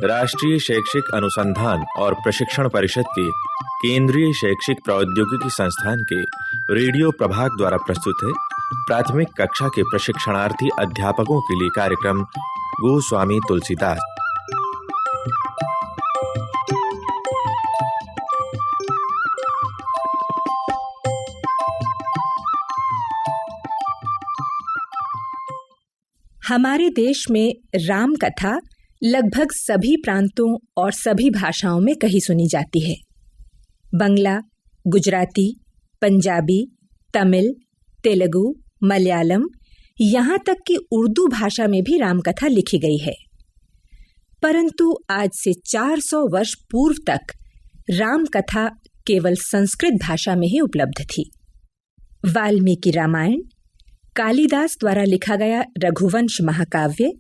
राष्ट्रीय शैक्षिक अनुसंधान और प्रशिक्षण परिषद के केंद्रीय शैक्षिक प्रौद्योगिकी संस्थान के रेडियो प्रभाग द्वारा प्रस्तुत है प्राथमिक कक्षा के प्रशिक्षणार्थी अध्यापकों के लिए कार्यक्रम गोस्वामी तुलसीदास। हमारे देश में राम कथा लगभग सभी प्रांतों और सभी भाषाओं में कही सुनी जाती है। बंगला, गुजराती, पंजाबी, तमिल, तेलुगु, मलयालम, यहाँ तक कि उर्दू भाषा में भी रामकथा लिखी गई है। परंतु आज से 400 वर्ष पूर्व तक रामकथा केवल संस्कृत भाषा में ही उपलब्ध थी। वाल्मीकि रामायण, कालिदास द्वारा लिखा गया रघुवंश महाकाव्य,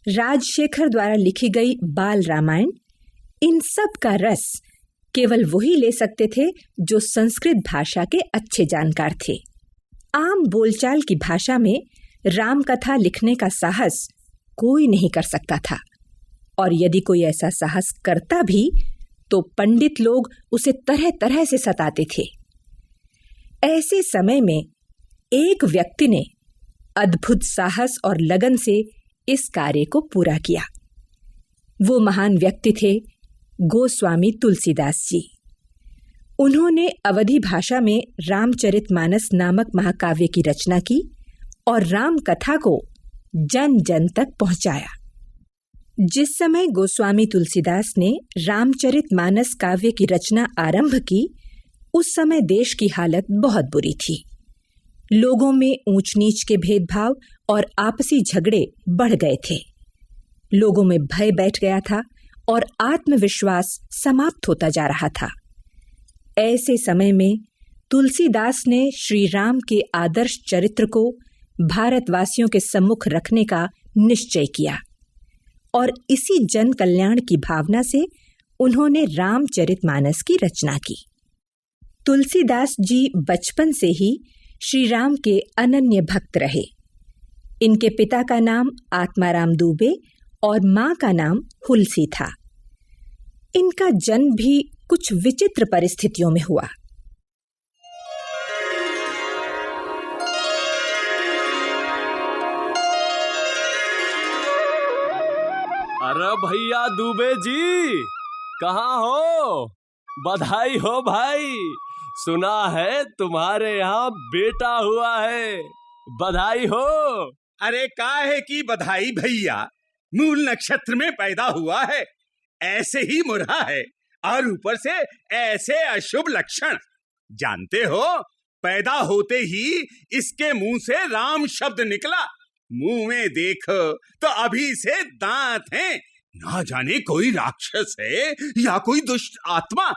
राजशेखर द्वारा लिखी गई बाल रामायण, इन सब का रस केवल वही ले सकते थे जो संस्कृत भाषा के अच्छे जानकार थे। आम बोलचाल की भाषा में रामकथा लिखने का साहस कोई नहीं कर सकता था, और यदि कोई ऐसा साहस करता भी तो पंडित लोग उसे तरह तरह से सताते थे। ऐसे समय में एक व्यक्ति ने अद्भुत साहस और लगन से इस कार्य को पूरा किया। वो महान व्यक्ति थे गोस्वामी तुलसीदास जी। उन्होंने अवधी भाषा में रामचरितमानस नामक महाकाव्य की रचना की और राम कथा को जन जन तक पहुंचाया। जिस समय गोस्वामी तुलसीदास ने रामचरितमानस काव्य की रचना आरंभ की, उस समय देश की हालत बहुत बुरी थी। लोगों में ऊंच नीच के भेदभाव और आपसी झगड़े बढ़ गए थे। लोगों में भय बैठ गया था और आत्मविश्वास समाप्त होता जा रहा था। ऐसे समय में तुलसीदास ने श्री राम के आदर्श चरित्र को भारतवासियों के सम्मुख रखने का निश्चय किया, और इसी जन कल्याण की भावना से उन्होंने रामचरितमानस की रचना की। तुलसीदास जी बचपन से ही श्री राम के अनन्य भक्त रहे। इनके पिता का नाम आत्माराम दुबे और मां का नाम हुलसी था। इनका जन्म भी कुछ विचित्र परिस्थितियों में हुआ। अरे भैया दुबे जी, कहाँ हो? बधाई हो भाई, सुना है तुम्हारे यहाँ बेटा हुआ है, बधाई हो। अरे काहे की बधाई भैया, मूल नक्षत्र में पैदा हुआ है, ऐसे ही मुरहा है, और ऊपर से ऐसे अशुभ लक्षण। जानते हो, पैदा होते ही इसके मुंह से राम शब्द निकला। मुंह में देखो तो अभी से दांत हैं। ना जाने कोई राक्षस है या कोई दुष्ट आत्मा,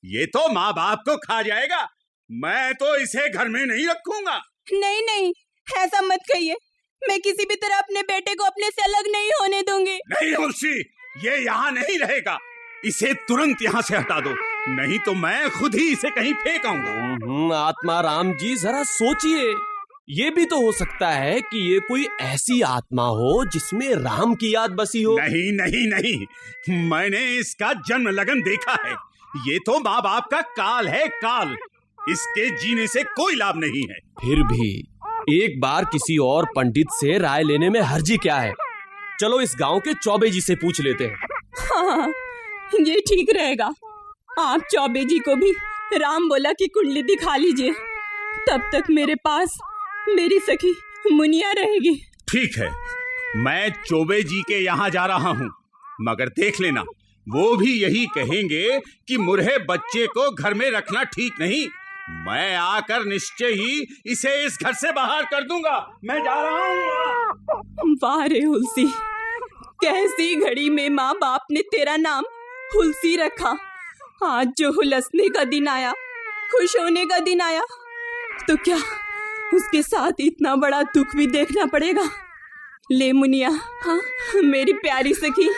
ये तो माँ बाप को खा जाएगा। मैं तो इसे घर में नहीं रखूंगा। नहीं नहीं, ऐसा मत कहिए। मैं किसी भी तरह अपने बेटे को अपने से अलग नहीं होने दूंगी। नहीं हुलसी, ये यहाँ नहीं रहेगा। इसे तुरंत यहाँ से हटा दो, नहीं तो मैं खुद ही इसे कहीं फेंक आऊंगा। आत्माराम जी, जरा सोचिए, ये भी तो हो सकता है कि ये कोई ऐसी आत्मा हो जिसमें राम की याद बसी हो। नहीं नहीं नहीं, मैंने इसका जन्म लगन देखा है। ये तो माँ बाप का काल है, काल। इसके जीने से कोई लाभ नहीं है। फिर भी एक बार किसी और पंडित से राय लेने में हर्जी क्या है? चलो इस गांव के चौबे जी से पूछ लेते हैं। हाँ, ये ठीक रहेगा। आप चौबे जी को भी राम बोला की कुंडली दिखा लीजिए, तब तक मेरे पास मेरी सखी मुनिया रहेगी। ठीक है, मैं चौबे जी के यहाँ जा रहा हूँ, मगर देख लेना, वो भी यही कहेंगे कि मुर्हे बच्चे को घर में रखना ठीक नहीं। मैं आकर निश्चय ही इसे इस घर से बाहर कर दूंगा। मैं जा रहा हूँ। वाह रे हुलसी, कैसी घड़ी में माँ बाप ने तेरा नाम हुलसी रखा। आज जो हुलसने का दिन आया, खुश होने का दिन आया, तो क्या उसके साथ इतना बड़ा दुख भी देखना पड़ेगा? ले मुनिया, हाँ मेरी प्यारी सखी,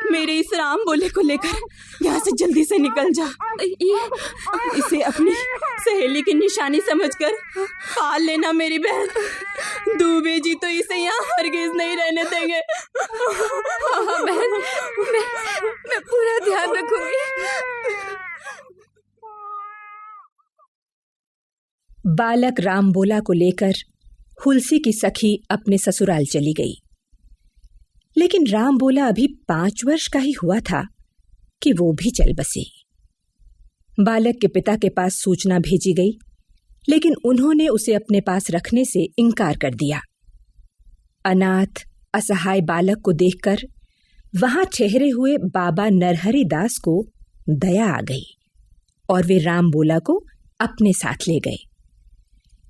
मेरे इस राम बोले को लेकर यहाँ से जल्दी से निकल जा। इसे अपनी सहेली की निशानी समझकर पाल लेना मेरी बहन। दूबे जी तो इसे यहाँ हरगिज नहीं रहने देंगे। हाँ बहन, मैं पूरा ध्यान रखूंगी। बालक राम बोला को लेकर हुलसी की सखी अपने ससुराल चली गई। लेकिन राम बोला अभी 5 वर्ष का ही हुआ था कि वो भी चल बसी। बालक के पिता के पास सूचना भेजी गई, लेकिन उन्होंने उसे अपने पास रखने से इनकार कर दिया। अनाथ असहाय बालक को देखकर वहां ठहरे हुए बाबा नरहरि दास को दया आ गई और वे राम बोला को अपने साथ ले गए।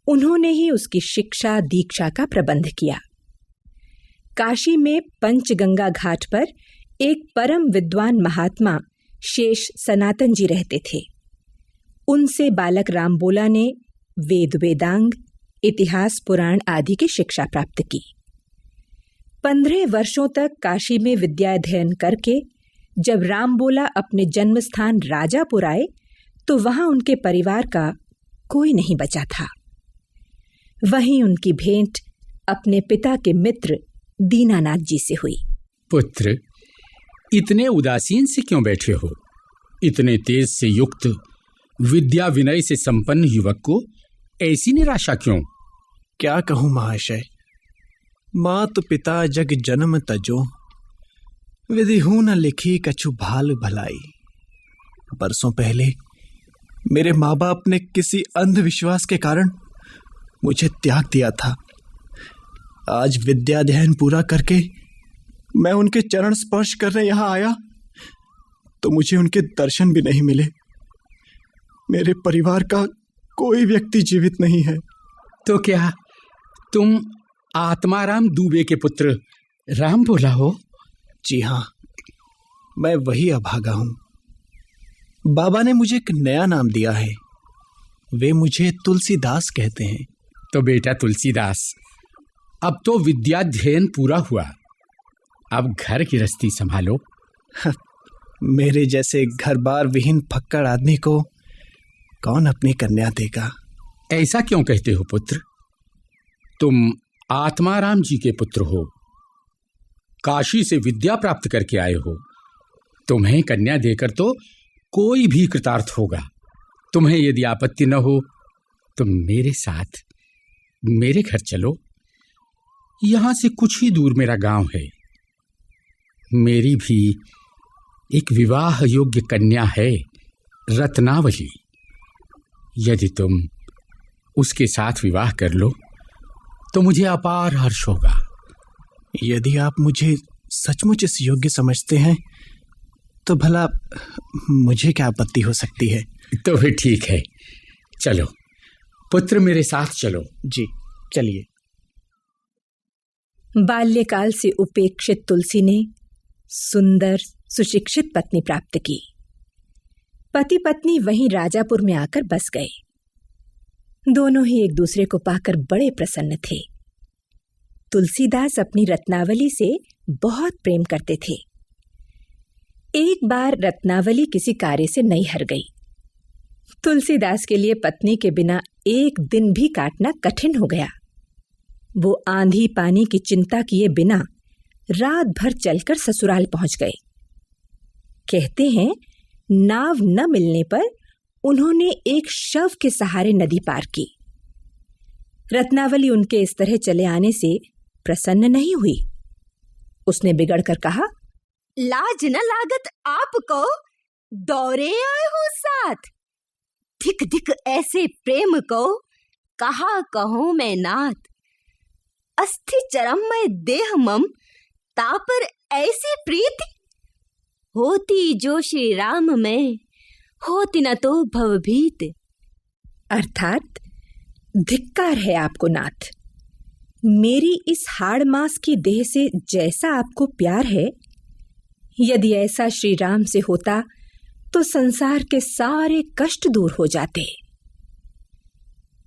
उन्होंने ही उसकी शिक्षा दीक्षा का प्रबंध किया। काशी में पंचगंगा घाट पर एक परम विद्वान महात्मा शेष सनातन जी रहते थे। उनसे बालक राम बोला ने वेद वेदांग, इतिहास पुराण आदि की शिक्षा प्राप्त की। 15 वर्षों तक काशी में विद्याध्ययन करके जब राम बोला अपने जन्म स्थान राजापुर आए तो वहां उनके परिवार का कोई नहीं बचा था। वहीं उनकी भेंट अपने पिता के मित्र दीनानाथ जी से हुई। पुत्र, इतने उदासीन से क्यों बैठे हो? इतने तेज से युक्त, विद्या विनय से संपन्न युवक को ऐसी निराशा क्यों? क्या कहूं महाशय, मात पिता जग जन्म तजो, विधिहु न लिखी कछु भाल भलाई। बरसों पहले मेरे माँ बाप ने किसी अंधविश्वास के कारण मुझे त्याग दिया था। आज विद्याध्ययन पूरा करके मैं उनके चरण स्पर्श करने यहाँ आया तो मुझे उनके दर्शन भी नहीं मिले। मेरे परिवार का कोई व्यक्ति जीवित नहीं है। तो क्या तुम आत्माराम दुबे के पुत्र राम बोला हो? जी हाँ, मैं वही अभागा हूँ। बाबा ने मुझे एक नया नाम दिया है। वे मुझे तुलसीदास कहते हैं। तो बेटा तुलसीदास, अब तो विद्याध्ययन पूरा हुआ, अब घर गृहस्थी संभालो। मेरे जैसे घर बार विहीन फक्कड़ आदमी को कौन अपनी कन्या देगा? ऐसा क्यों कहते हो पुत्र? तुम आत्माराम जी के पुत्र हो, काशी से विद्या प्राप्त करके आए हो। तुम्हें कन्या देकर तो कोई भी कृतार्थ होगा। तुम्हें यदि आपत्ति न हो तो मेरे साथ मेरे घर चलो। यहां से कुछ ही दूर मेरा गांव है। मेरी भी एक विवाह योग्य कन्या है, रत्नावली। यदि तुम उसके साथ विवाह कर लो तो मुझे अपार हर्ष होगा। यदि आप मुझे सचमुच इस योग्य समझते हैं तो भला मुझे क्या आपत्ति हो सकती है? तो फिर ठीक है, चलो पुत्र, मेरे साथ चलो। जी चलिए। बाल्यकाल से उपेक्षित तुलसी ने सुंदर सुशिक्षित पत्नी प्राप्त की। पति पत्नी वहीं राजापुर में आकर बस गए। दोनों ही एक दूसरे को पाकर बड़े प्रसन्न थे। तुलसीदास अपनी रत्नावली से बहुत प्रेम करते थे। एक बार रत्नावली किसी कार्य से नैहर गई। तुलसीदास के लिए पत्नी के बिना एक दिन भी काटना कठिन हो गया। वो आंधी पानी की चिंता किए बिना रात भर चलकर ससुराल पहुंच गए। कहते हैं नाव न मिलने पर उन्होंने एक शव के सहारे नदी पार की। रत्नावली उनके इस तरह चले आने से प्रसन्न नहीं हुई। उसने बिगड़कर कहा, लाज न लागत आपको, दौरे आए हो साथ। धिक धिक ऐसे प्रेम को कहा कहूं मैं नाथ। अस्थि चरम में देह मम, तापर ऐसी प्रीति। होती जो श्री राम में, होती न तो भवभीत। अर्थात धिक्कार है आपको नाथ। मेरी इस हाड़ मास की देह से जैसा आपको प्यार है, यदि ऐसा श्री राम से होता तो संसार के सारे कष्ट दूर हो जाते।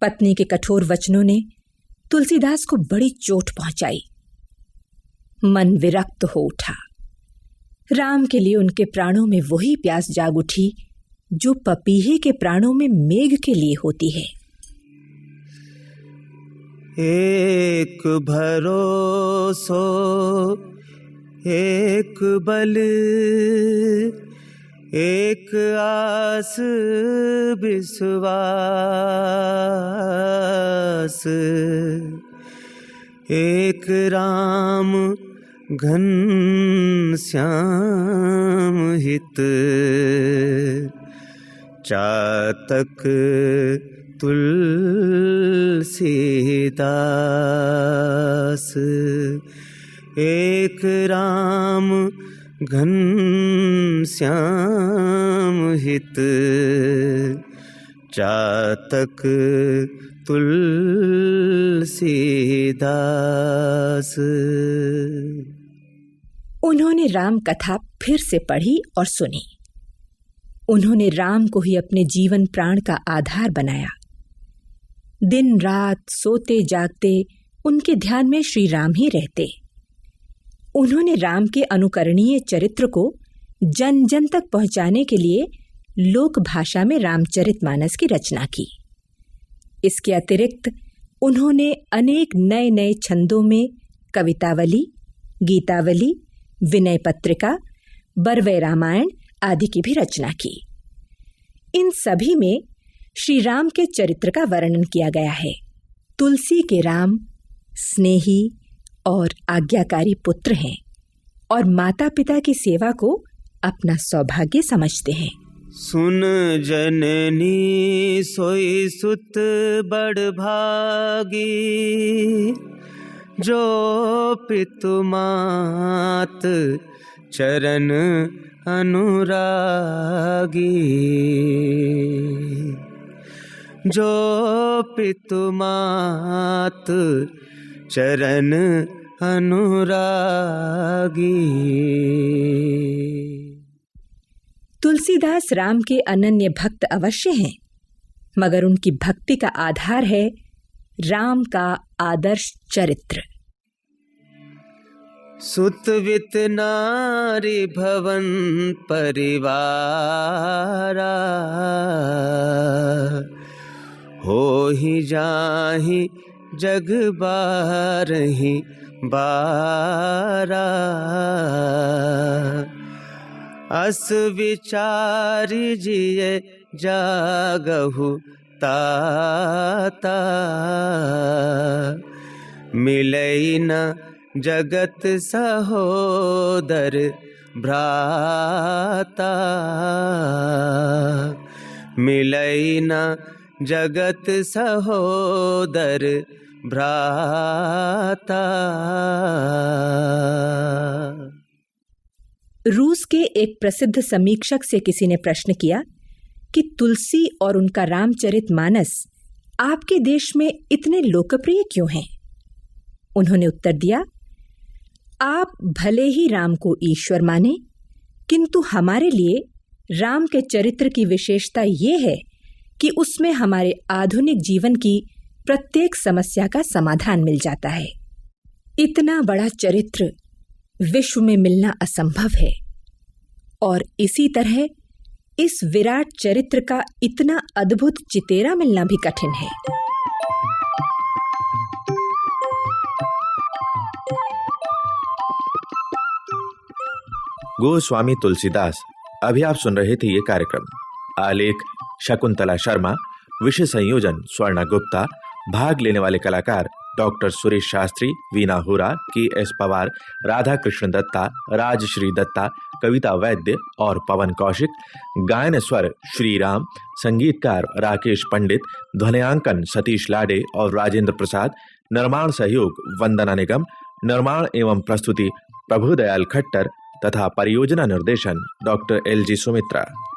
पत्नी के कठोर वचनों ने तुलसीदास को बड़ी चोट पहुंचाई। मन विरक्त हो उठा। राम के लिए उनके प्राणों में वही प्यास जाग उठी जो पपीहे के प्राणों में मेघ के लिए होती है। एक भरोसो एक बल, एक आस विश्वास, एक राम घन श्याम हित, चातक तुलसीदास। एक राम घन श्याम हित, चातक तुलसीदास। उन्होंने राम कथा फिर से पढ़ी और सुनी। उन्होंने राम को ही अपने जीवन प्राण का आधार बनाया। दिन रात सोते जागते उनके ध्यान में श्री राम ही रहते। उन्होंने राम के अनुकरणीय चरित्र को जन जन तक पहुंचाने के लिए लोक भाषा में रामचरितमानस की रचना की। इसके अतिरिक्त उन्होंने अनेक नए नए छंदों में कवितावली, गीतावली, विनय पत्रिका, बरवै रामायण आदि की भी रचना की। इन सभी में श्री राम के चरित्र का वर्णन किया गया है। तुलसी के राम स्नेही और आज्ञाकारी पुत्र हैं और माता पिता की सेवा को अपना सौभाग्य समझते हैं। सुन जननी सोई सुत बड़ भागी, जो पितु मात चरण अनुरागी। जो पितु मात चरण अनुरागी। तुलसीदास राम के अनन्य भक्त अवश्य हैं, मगर उनकी भक्ति का आधार है राम का आदर्श चरित्र। सुत वित नारी भवन परिवारा, हो ही जाहि जग बारहि बारा। अस विचारि जिय जागहु ताता, मिलई न जगत सहोदर भ्राता। मिलई न जगत सहोदर भ्राता। रूस के एक प्रसिद्ध समीक्षक से किसी ने प्रश्न किया कि तुलसी और उनका रामचरितमानस आपके देश में इतने लोकप्रिय क्यों हैं? उन्होंने उत्तर दिया, आप भले ही राम को ईश्वर माने, किंतु हमारे लिए राम के चरित्र की विशेषता ये है कि उसमें हमारे आधुनिक जीवन की प्रत्येक समस्या का समाधान मिल जाता है। इतना बड़ा चरित्र विश्व में मिलना असंभव है और इसी तरह इस विराट चरित्र का इतना अद्भुत चितेरा मिलना भी कठिन है। गोस्वामी तुलसीदास। अभी आप सुन रहे थे ये कार्यक्रम। आलेख शकुंतला शर्मा, विषय संयोजन स्वर्णा गुप्ता, भाग लेने वाले कलाकार डॉक्टर सुरेश शास्त्री, वीना हुरा, के.एस. पवार, राधा कृष्ण दत्ता, राजश्री दत्ता, कविता वैद्य और पवन कौशिक। गायन स्वर श्रीराम, संगीतकार राकेश पंडित, ध्वनियांकन सतीश लाडे और राजेंद्र प्रसाद, निर्माण सहयोग वंदना निगम, निर्माण एवं प्रस्तुति प्रभुदयाल खट्टर तथा परियोजना निर्देशन डॉक्टर एल.जी. सुमित्रा।